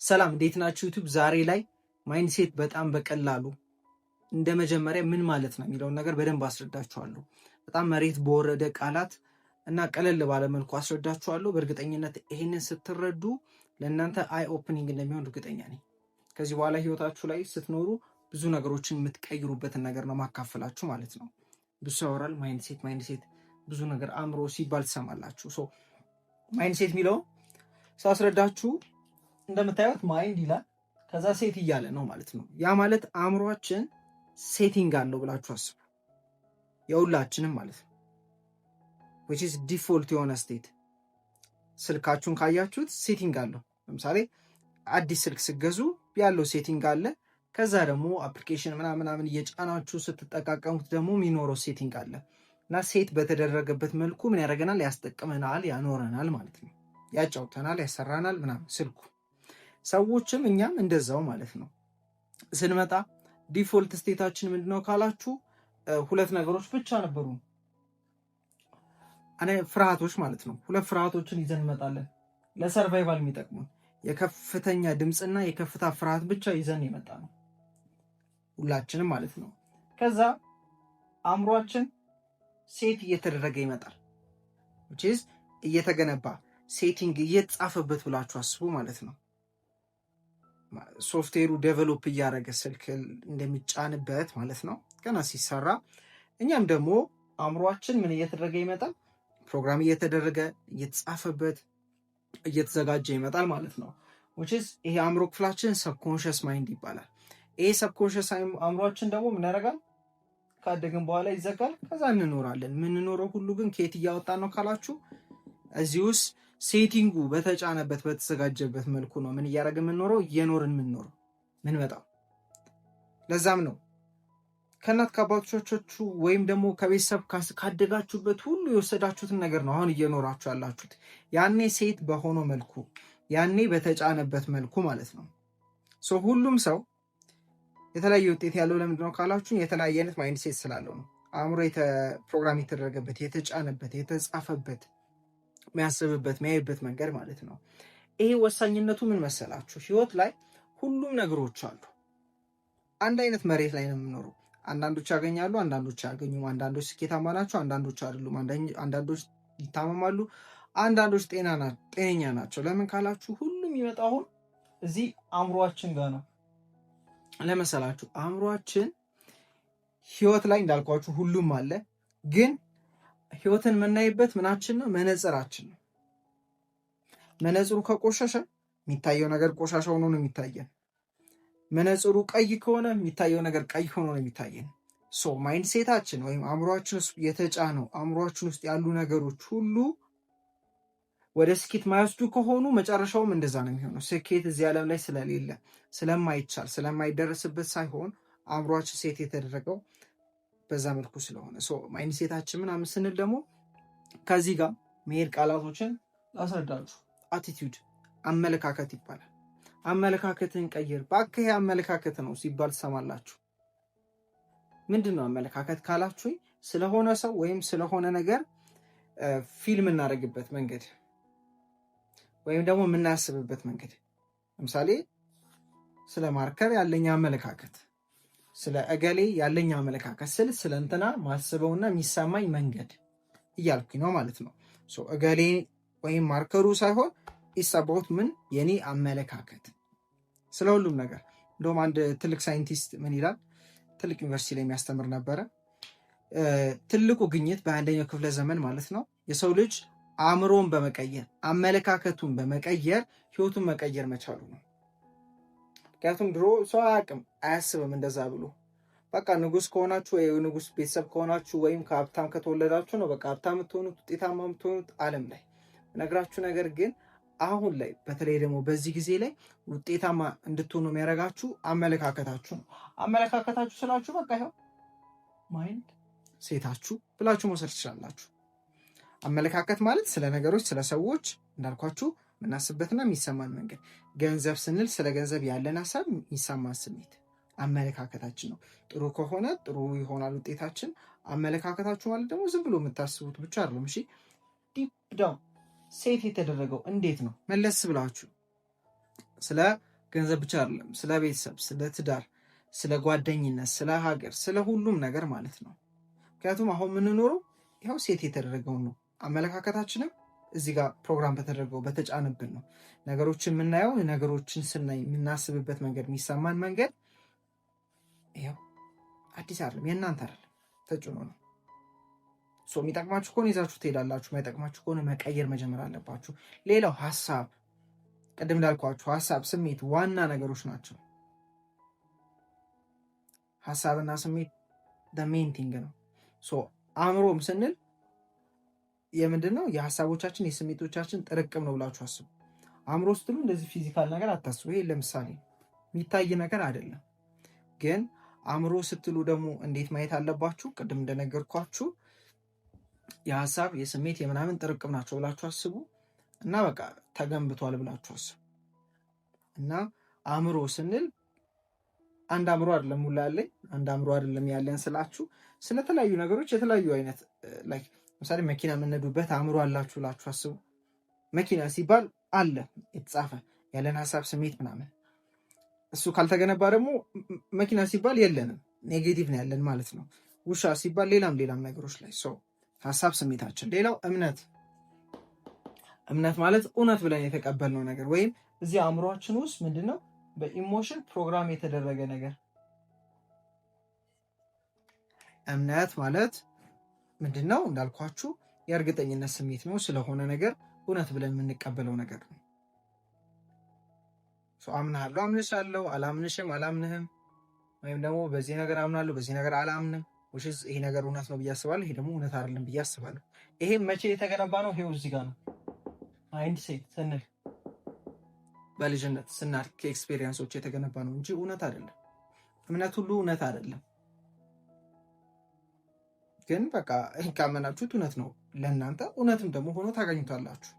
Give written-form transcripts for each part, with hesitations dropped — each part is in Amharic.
ሰላም እንዴት ናችሁ ዩቲዩብ? ዛሬ ላይ ማይንድሴት በጣም በቀላሉ እንደ መጀመሪያ ምን ማለት ነው የሚለውን ነገር በደንብ አስረዳችኋለሁ። በጣም መሬት በወረደ ቃላት እና ቀለል ባለ መልኩ አስረዳችኋለሁ። በእርግጠኝነት ይሄንን ስትረዱ ለእናንተ አይ ኦፕኒንግ እንደሚሆን እርግጠኛ ነኝ። ከዚህ በኋላ ህይወታችሁ ላይ ስትኖሩ ብዙ ነገሮችን የምትቀይሩበትን ነገር ነው ማካፈላችሁ ማለት ነው። ብዙ ያወራል ማይንድሴት ብዙ ነገር አእምሮ ሲባል ትሰማላችሁ። ማይንድሴት የሚለውን ሳስረዳችሁ እንደምታዩት ማይንድ ይላል፣ ከዛ ሴት እያለ ነው ማለት ነው። ያ ማለት አእምሯችን ሴቲንግ አለው ብላችሁ አስቡ። የሁላችንም ማለት ነው። which is ዲፎልት የሆነ ስቴት። ስልካችሁን ካያችሁት ሴቲንግ አለው። ለምሳሌ አዲስ ስልክ ስገዙ ያለው ሴቲንግ አለ። ከዛ ደግሞ አፕሊኬሽን ምናምን እየጫናችሁ ስትጠቃቀሙት ደግሞ የሚኖረው ሴቲንግ አለ እና ሴት በተደረገበት መልኩ ምን ያደርገናል? ያስጠቅመናል፣ ያኖረናል ማለት ነው። ያጫውተናል፣ ያሰራናል ምናምን ስልኩ። ሰዎችም እኛም እንደዛው ማለት ነው። ስንመጣ ዲፎልት ስቴታችን ምንድነው ካላችሁ ሁለት ነገሮች ብቻ ነበሩ። ፍርሃቶች ማለት ነው። ሁለት ፍርሃቶችን ይዘን እንመጣለን ለሰርቫይቫል የሚጠቅሙን የከፍተኛ ድምፅና የከፍታ ፍርሃት ብቻ ይዘን የመጣ ነው ሁላችንም ማለት ነው። ከዛ አእምሯችን ሴት እየተደረገ ይመጣል። እየተገነባ ሴቲንግ እየተጻፈበት ብላችሁ አስቡ ማለት ነው። ሶፍትዌሩ ዴቨሎፕ እያደረገ ስልክ እንደሚጫንበት ማለት ነው ገና ሲሰራ። እኛም ደግሞ አእምሯችን ምን እየተደረገ ይመጣል? ፕሮግራም እየተደረገ እየተጻፈበት እየተዘጋጀ ይመጣል ማለት ነው። ይሄ አእምሮ ክፍላችን ሰብኮንሽስ ማይንድ ይባላል። ይሄ ሰብኮንሽስ አእምሯችን ደግሞ ምን ያደርጋል? ካደግን በኋላ ይዘጋል። ከዛ እንኖራለን። የምንኖረው ሁሉ ግን ከየት እያወጣን ነው ካላችሁ እዚህ ውስጥ ሴቲንጉ በተጫነበት በተዘጋጀበት መልኩ ነው ምን እያደረግን የምንኖረው እየኖርን የምንኖረው ምን መጣው። ለዛም ነው ከእናት ከአባቶቻችሁ ወይም ደግሞ ከቤተሰብ ካደጋችሁበት ሁሉ የወሰዳችሁትን ነገር ነው አሁን እየኖራችሁ ያላችሁት። ያኔ ሴት በሆነው መልኩ ያኔ በተጫነበት መልኩ ማለት ነው። ሁሉም ሰው የተለያየ ውጤት ያለው ለምንድነው ካላችሁ የተለያየ አይነት ማይንድ ሴት ስላለው ነው። አእምሮ ፕሮግራም የተደረገበት የተጫነበት የተጻፈበት የሚያስብበት የሚያይበት መንገድ ማለት ነው። ይሄ ወሳኝነቱ ምን መሰላችሁ? ህይወት ላይ ሁሉም ነገሮች አሉ። አንድ አይነት መሬት ላይ ነው የምኖረው። አንዳንዶች ያገኛሉ፣ አንዳንዶች አያገኙም። አንዳንዶች ስኬታማ ናቸው፣ አንዳንዶች አይደሉም። አንዳንዶች ይታመማሉ፣ አንዳንዶች ጤነኛ ናቸው። ለምን ካላችሁ ሁሉም የሚመጣው አሁን እዚህ አእምሯችን ጋር ነው። ለመሰላችሁ አእምሯችን ህይወት ላይ እንዳልኳችሁ ሁሉም አለ፣ ግን ህይወትን የምናይበት ምናችን ነው? መነጽራችን ነው። መነጽሩ ከቆሸሸ የሚታየው ነገር ቆሻሻ ሆኖ ነው የሚታየን። መነጽሩ ቀይ ከሆነ የሚታየው ነገር ቀይ ሆኖ ነው የሚታየን። ማይንድ ሴታችን ወይም አእምሯችን ውስጥ የተጫነው አእምሯችን ውስጥ ያሉ ነገሮች ሁሉ ወደ ስኬት ማይወስዱ ከሆኑ መጨረሻውም እንደዛ ነው የሚሆነው። ስኬት እዚህ ዓለም ላይ ስለሌለ ስለማይቻል ስለማይደረስበት ሳይሆን አእምሯችን ሴት የተደረገው በዛ መልኩ ስለሆነ ማይንድ ሴታችን ምናምን ስንል ደግሞ ከዚህ ጋር መሄድ ቃላቶችን ላስረዳችሁ። አቲቲዩድ አመለካከት ይባላል። አመለካከትን ቀይር እባክህ አመለካከት ነው ሲባል ትሰማላችሁ። ምንድን ነው አመለካከት ካላችሁ ስለሆነ ሰው ወይም ስለሆነ ነገር ፊልም እናደርግበት መንገድ ወይም ደግሞ የምናስብበት መንገድ። ለምሳሌ ስለ ማርከር ያለኝ አመለካከት፣ ስለ እገሌ ያለኝ አመለካከት ስል ስለ እንትና ማስበውና የሚሰማኝ መንገድ እያልኩኝ ነው ማለት ነው። እገሌ ወይም ማርከሩ ሳይሆን ኢሳባውት ምን የኔ አመለካከት ስለ ሁሉም ነገር። እንደውም አንድ ትልቅ ሳይንቲስት ምን ይላል? ትልቅ ዩኒቨርሲቲ ላይ የሚያስተምር ነበረ። ትልቁ ግኝት በአንደኛው ክፍለ ዘመን ማለት ነው የሰው ልጅ አእምሮን በመቀየር አመለካከቱን በመቀየር ህይወቱን መቀየር መቻሉ ነው። ምክንያቱም ድሮ ሰው አያውቅም አያስብም እንደዛ ብሎ በቃ ንጉስ ከሆናችሁ ወይ ንጉስ ቤተሰብ ከሆናችሁ ወይም ከሀብታም ከተወለዳችሁ ነው በቃ ሀብታም የምትሆኑት ውጤታማ የምትሆኑት ዓለም ላይ ነግራችሁ። ነገር ግን አሁን ላይ በተለይ ደግሞ በዚህ ጊዜ ላይ ውጤታማ እንድትሆኑ የሚያደርጋችሁ አመለካከታችሁ ነው። አመለካከታችሁ ስላችሁ በቃ ይኸው ማይንድ ሴታችሁ ብላችሁ መውሰድ ትችላላችሁ። አመለካከት ማለት ስለ ነገሮች ስለ ሰዎች እንዳልኳችሁ የምናስብበትና የሚሰማን መንገድ። ገንዘብ ስንል ስለ ገንዘብ ያለን ሀሳብ የሚሰማን ስሜት አመለካከታችን ነው። ጥሩ ከሆነ ጥሩ ይሆናል ውጤታችን። አመለካከታችሁ ማለት ደግሞ ዝም ብሎ የምታስቡት ብቻ አይደለም። እሺ ዲፕ ዳውን ሴት የተደረገው እንዴት ነው? መለስ ብላችሁ ስለ ገንዘብ ብቻ አይደለም፣ ስለ ቤተሰብ፣ ስለ ትዳር፣ ስለ ጓደኝነት፣ ስለ ሀገር፣ ስለ ሁሉም ነገር ማለት ነው። ምክንያቱም አሁን የምንኖረው ይኸው ሴት የተደረገውን ነው። አመለካከታችንም እዚህ ጋር ፕሮግራም በተደረገው በተጫነብን ነው። ነገሮችን የምናየው ነገሮችን ስናይ የምናስብበት መንገድ የሚሰማን መንገድ ይኸው አዲስ አይደለም፣ የእናንተ አይደለም፣ ተጭኖ ነው። የሚጠቅማችሁ ከሆነ ይዛችሁ ትሄዳላችሁ። የማይጠቅማችሁ ከሆነ መቀየር መጀመር አለባችሁ። ሌላው ሀሳብ፣ ቅድም እንዳልኳችሁ ሀሳብ፣ ስሜት ዋና ነገሮች ናቸው። ሀሳብና ስሜት ሜን ቲንግ ነው። አእምሮም ስንል የምንድን ነው? የሀሳቦቻችን የስሜቶቻችን ጥርቅም ነው ብላችሁ አስቡ። አእምሮ ስትሉ እንደዚህ ፊዚካል ነገር አታስቡ። ይሄ ለምሳሌ የሚታይ ነገር አይደለም። ግን አእምሮ ስትሉ ደግሞ እንዴት ማየት አለባችሁ? ቅድም እንደነገርኳችሁ የሀሳብ የስሜት የምናምን ጥርቅም ናቸው ብላችሁ አስቡ እና በቃ ተገንብቷል ብላችሁ አስቡ። እና አእምሮ ስንል አንድ አእምሮ አይደለም ሁላ ያለኝ አንድ አእምሮ አይደለም ያለን ስላችሁ ስለተለያዩ ነገሮች የተለያዩ አይነት ለምሳሌ መኪና የምንነዱበት አእምሮ አላችሁ ብላችሁ አስቡ። መኪና ሲባል አለ የተጻፈ ያለን ሀሳብ ስሜት ምናምን። እሱ ካልተገነባ ደግሞ መኪና ሲባል የለንም፣ ኔጌቲቭ ነው ያለን ማለት ነው። ውሻ ሲባል ሌላም ነገሮች ላይ ሀሳብ ስሜታችን። ሌላው እምነት ማለት እውነት ብለን የተቀበልነው ነገር ወይም እዚህ አእምሯችን ውስጥ ምንድነው በኢሞሽን ፕሮግራም የተደረገ ነገር። እምነት ማለት ምንድነው? እንዳልኳችሁ የእርግጠኝነት ስሜት ነው። ስለሆነ ነገር እውነት ብለን የምንቀበለው ነገር ነው። አምናለሁ፣ አምንሻለሁ፣ አላምንሽም፣ አላምንህም፣ ወይም ደግሞ በዚህ ነገር አምናለሁ፣ በዚህ ነገር አላምንም፣ ይሄ ነገር እውነት ነው ብዬ አስባለሁ፣ ይሄ ደግሞ እውነት አይደለም ብዬ አስባለሁ። ይሄም መቼ የተገነባ ነው? ይሄው እዚህ ጋር ነው። ማይንድ ሴት ስንል በልጅነት ስናድግ ከኤክስፔሪየንሶች የተገነባ ነው እንጂ እውነት አይደለም። እምነት ሁሉ እውነት አይደለም። ግን በቃ ካመናችሁት እውነት ነው ለእናንተ፣ እውነትም ደግሞ ሆኖ ታገኙታላችሁ።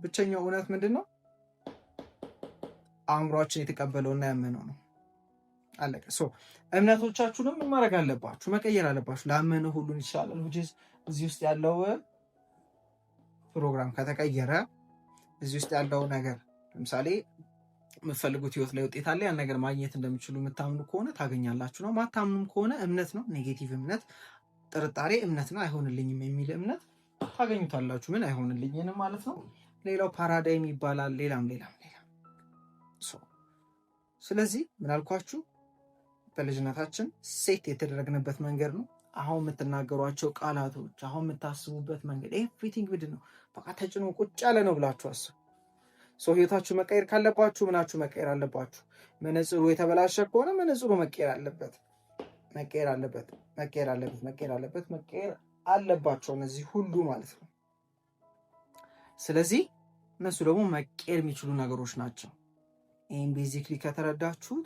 ብቸኛው እውነት ምንድን ነው? አእምሯችን የተቀበለውና ያመነው ነው። አለቀ። እምነቶቻችሁንም ምን ማድረግ አለባችሁ? መቀየር አለባችሁ። ላመነ ሁሉን ይቻላል። እዚህ ውስጥ ያለው ፕሮግራም ከተቀየረ እዚህ ውስጥ ያለው ነገር ለምሳሌ የምትፈልጉት ህይወት ላይ ውጤት አለ፣ ያን ነገር ማግኘት እንደሚችሉ የምታምኑ ከሆነ ታገኛላችሁ ነው። ማታምኑም ከሆነ እምነት ነው፣ ኔጌቲቭ እምነት፣ ጥርጣሬ እምነት ነው። አይሆንልኝም የሚል እምነት ታገኙታላችሁ። ምን አይሆንልኝንም ማለት ነው። ሌላው ፓራዳይም ይባላል። ሌላም ስለዚህ ምናልኳችሁ በልጅነታችን ሴት የተደረግንበት መንገድ ነው። አሁን የምትናገሯቸው ቃላቶች፣ አሁን የምታስቡበት መንገድ ኤቭሪቲንግ ምንድን ነው? በቃ ተጭኖ ቁጭ ያለ ነው ብላችሁ አስቡ። ህይወታችሁ መቀየር ካለባችሁ ምናችሁ መቀየር አለባችሁ። መነጽሩ የተበላሸ ከሆነ መነጽሩ መቀየር አለባቸው እነዚህ ሁሉ ማለት ነው። ስለዚህ እነሱ ደግሞ መቀየር የሚችሉ ነገሮች ናቸው። ይህም ቤዚክሊ ከተረዳችሁት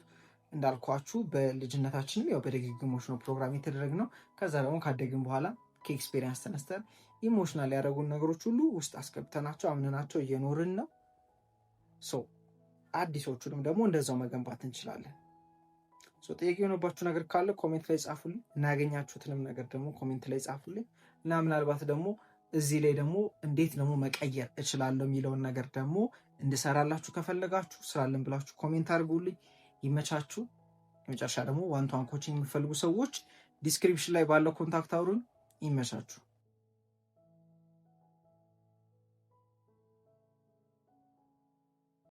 እንዳልኳችሁ በልጅነታችንም ያው በድግግሞች ነው ፕሮግራም የተደረግነው። ከዛ ደግሞ ካደግን በኋላ ከኤክስፔሪንስ ተነስተን ኢሞሽናል ያደረጉን ነገሮች ሁሉ ውስጥ አስገብተናቸው አምነናቸው እየኖርን ነው። አዲሶቹንም ደግሞ እንደዛው መገንባት እንችላለን። ጥያቄ የሆነባችሁ ነገር ካለ ኮሜንት ላይ ጻፉልኝ እና ያገኛችሁትንም ነገር ደግሞ ኮሜንት ላይ ጻፉልኝ እና ምናልባት ደግሞ እዚህ ላይ ደግሞ እንዴት ደግሞ መቀየር እችላለሁ የሚለውን ነገር ደግሞ እንድሰራላችሁ ከፈለጋችሁ ስራለን ብላችሁ ኮሜንት አድርጉልኝ። ይመቻችሁ። የመጨረሻ ደግሞ ዋን ቱ ዋን ኮቺንግ የሚፈልጉ ሰዎች ዲስክሪፕሽን ላይ ባለው ኮንታክት አውሩን። ይመቻችሁ።